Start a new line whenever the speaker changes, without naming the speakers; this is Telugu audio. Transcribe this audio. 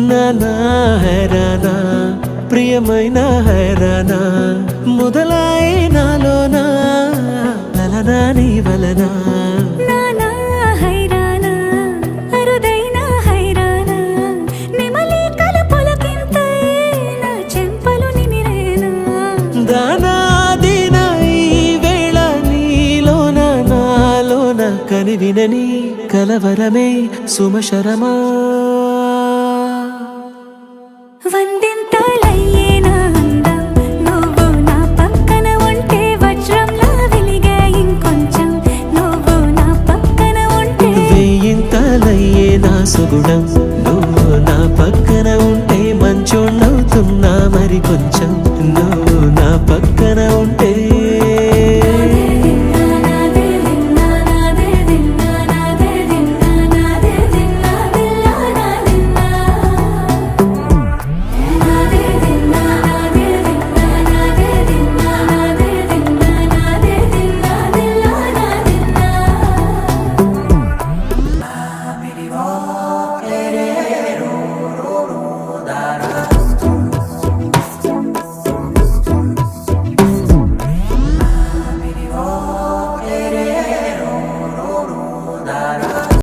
నానా హైరానా ప్రియమైన హైరానా మొదలాయే నాలోనా లలనా నీ వలనా
నానా హైరానా అరుదైన హైరానా నిమలి కలుపులకింతై నా చెంపలు నిమిరేనా
దానాదిన ఈ వేళ నీలోన నాలోన కనివినని కలవరమే సుమశరమా
వందింతలయ్యే నా అందం నువ్వు నా పక్కన ఉంటే వజ్రంలా వెలిగే ఇంకొంచెం నువ్వు నా పక్కన ఉంటే
వెయ్యింతలయ్యే నా సుగుణం నువ్వు నా పక్కన ఉంటే మంచోణ్ణవుతున్నా మరి కొంచెం